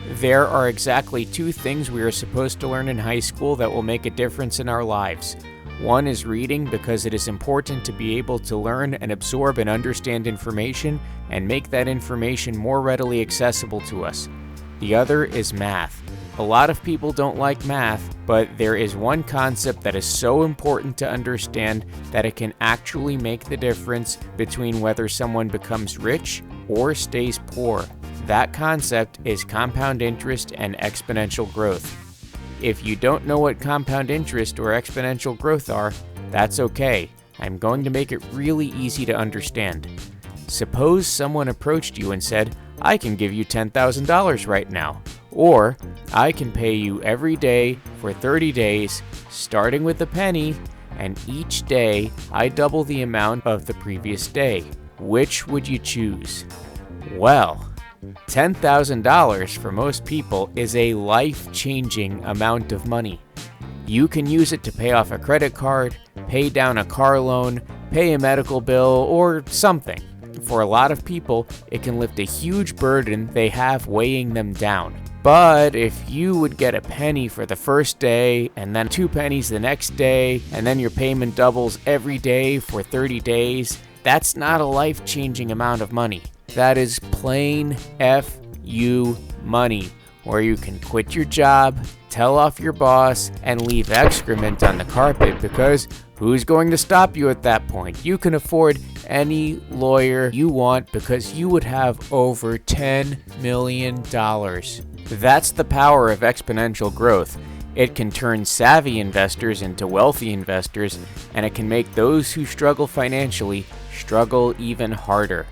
There are exactly two things we are supposed to learn in high school that will make a difference in our lives. One is reading, because it is important to be able to learn and absorb and understand information and make that information more readily accessible to us. The other is math. A lot of people don't like math, but there is one concept that is so important to understand that it can actually make the difference between whether someone becomes rich or stays poor. That concept is compound interest and exponential growth. If you don't know what compound interest or exponential growth are, that's okay. I'm going to make it really easy to understand. Suppose someone approached you and said, "I can give you $10,000 right now," or "I can pay you every day for 30 days, starting with a penny, and each day I double the amount of the previous day." Which would you choose? Well, $10,000 for most people is a life-changing amount of money. You can use it to pay off a credit card, pay down a car loan, pay a medical bill, or something. For a lot of people, it can lift a huge burden they have weighing them down. But if you would get a penny for the first day, and then 2 pennies the next day, and then your payment doubles every day for 30 days, that's not a life-changing amount of money. That is plain F-U money, where you can quit your job, tell off your boss, and leave excrement on the carpet, because who's going to stop you at that point? You can afford any lawyer you want because you would have over $10 million. That's the power of exponential growth. It can turn savvy investors into wealthy investors, and it can make those who struggle financially struggle even harder.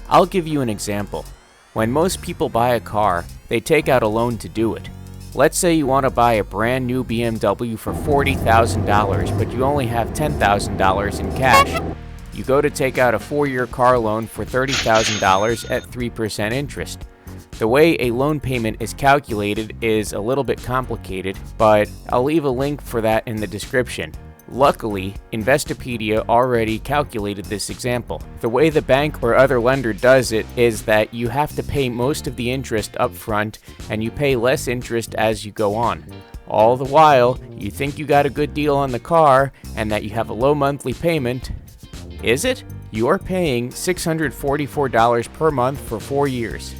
I'll give you an example. When most people buy a car, they take out a loan to do it. Let's say you want to buy a brand new BMW for $40,000, but you only have $10,000 in cash. You go to take out a 4-year car loan for $30,000 at 3% interest. The way a loan payment is calculated is a little bit complicated, but I'll leave a link for that in the description. Luckily, Investopedia already calculated this example. The way the bank or other lender does it is that you have to pay most of the interest up front, and you pay less interest as you go on. All the while, you think you got a good deal on the car and that you have a low monthly payment. Is it? You're paying $644 per month for 4 years.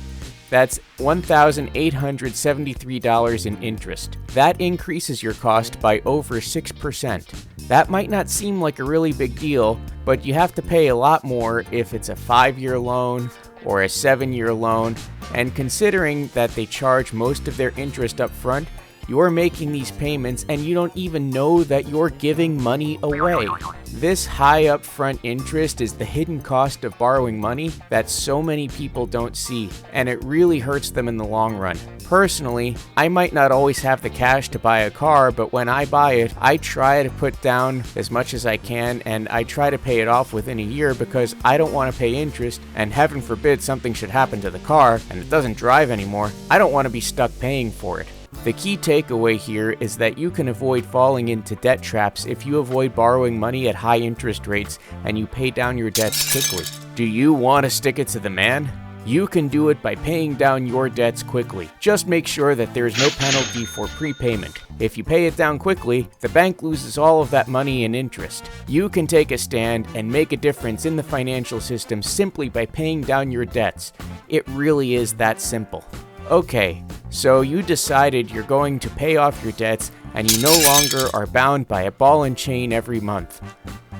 That's $1,873 in interest. That increases your cost by over 6%. That might not seem like a really big deal, but you have to pay a lot more if it's a 5-year loan or a 7-year loan, and considering that they charge most of their interest up front, you're making these payments and you don't even know that you're giving money away. This high upfront interest is the hidden cost of borrowing money that so many people don't see, and it really hurts them in the long run. Personally, I might not always have the cash to buy a car, but when I buy it, I try to put down as much as I can, and I try to pay it off within a year because I don't want to pay interest, and heaven forbid something should happen to the car and it doesn't drive anymore. I don't want to be stuck paying for it. The key takeaway here is that you can avoid falling into debt traps if you avoid borrowing money at high interest rates and you pay down your debts quickly. Do you want to stick it to the man? You can do it by paying down your debts quickly. Just make sure that there is no penalty for prepayment. If you pay it down quickly, the bank loses all of that money in interest. You can take a stand and make a difference in the financial system simply by paying down your debts. It really is that simple. Okay, so you decided you're going to pay off your debts and you no longer are bound by a ball and chain every month.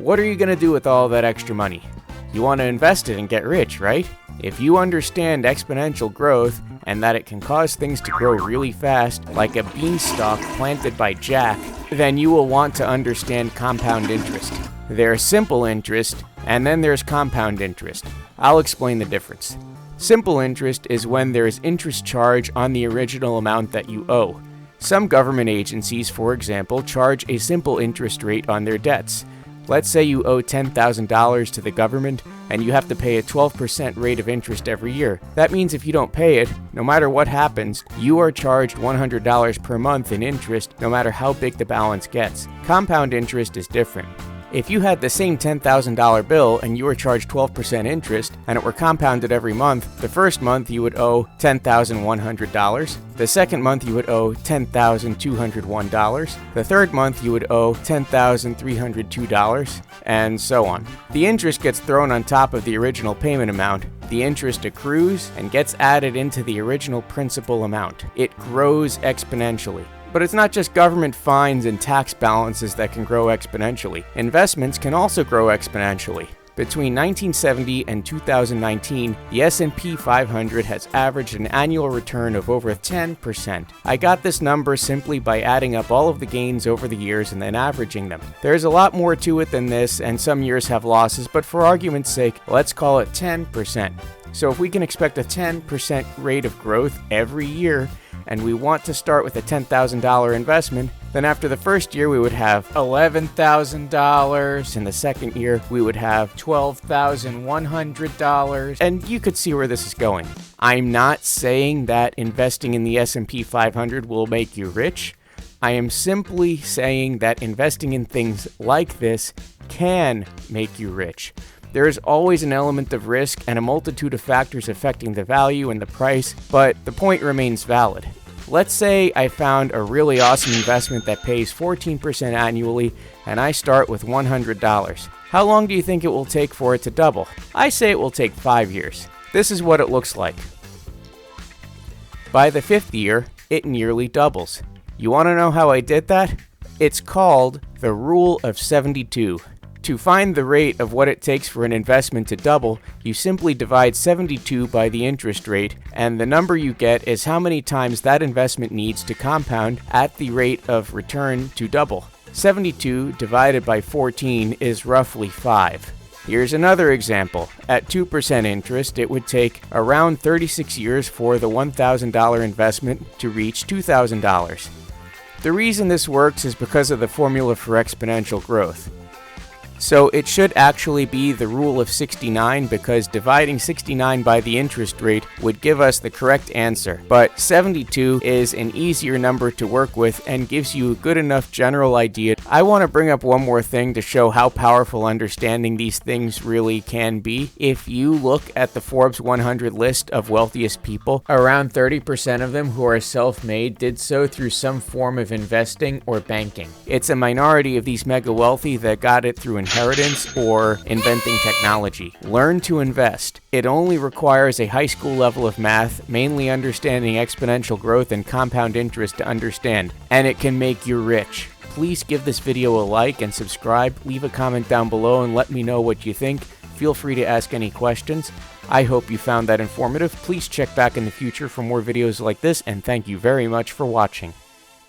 What are you going to do with all that extra money? You want to invest it and get rich, right? If you understand exponential growth and that it can cause things to grow really fast, like a beanstalk planted by Jack, then you will want to understand compound interest. There's simple interest, and then there's compound interest. I'll explain the difference. Simple interest is when there is interest charge on the original amount that you owe. Some government agencies, for example, charge a simple interest rate on their debts. Let's say you owe $10,000 to the government and you have to pay a 12% rate of interest every year. That means if you don't pay it, no matter what happens, you are charged $100 per month in interest, no matter how big the balance gets. Compound interest is different. If you had the same $10,000 bill and you were charged 12% interest and it were compounded every month, the first month you would owe $10,100. The second month you would owe $10,201. The third month you would owe $10,302, and so on. The interest gets thrown on top of the original payment amount. The interest accrues and gets added into the original principal amount. It grows exponentially. But it's not just government fines and tax balances that can grow exponentially. Investments can also grow exponentially. Between 1970 and 2019, the S&P 500 has averaged an annual return of over 10%. I got this number simply by adding up all of the gains over the years and then averaging them. There's a lot more to it than this, and some years have losses, but for argument's sake, let's call it 10%. So if we can expect a 10% rate of growth every year, and we want to start with a $10,000 investment, then after the first year we would have $11,000, in the second year we would have $12,100, and you could see where this is going. I'm not saying that investing in the S&P 500 will make you rich. I am simply saying that investing in things like this can make you rich. There is always an element of risk and a multitude of factors affecting the value and the price, but the point remains valid. Let's say I found a really awesome investment that pays 14% annually, and I start with $100. How long do you think it will take for it to double? I say it will take 5 years. This is what it looks like. By the 5th year, it nearly doubles. You want to know how I did that? It's called the Rule of 72. To find the rate of what it takes for an investment to double, you simply divide 72 by the interest rate, and the number you get is how many times that investment needs to compound at the rate of return to double. 72 divided by 14 is roughly 5. Here's another example. At 2% interest, it would take around 36 years for the $1,000 investment to reach $2,000. The reason this works is because of the formula for exponential growth. So it should actually be the rule of 69, because dividing 69 by the interest rate would give us the correct answer. But 72 is an easier number to work with and gives you a good enough general idea. I want to bring up one more thing to show how powerful understanding these things really can be. If you look at the Forbes 100 list of wealthiest people, around 30% of them who are self-made did so through some form of investing or banking. It's a minority of these mega wealthy that got it through inheritance or inventing technology. Learn to invest. It only requires a high school level of math, mainly understanding exponential growth and compound interest to understand, and it can make you rich. Please give this video a like and subscribe. Leave a comment down below and let me know what you think. Feel free to ask any questions. I hope you found that informative. Please check back in the future for more videos like this, and thank you very much for watching.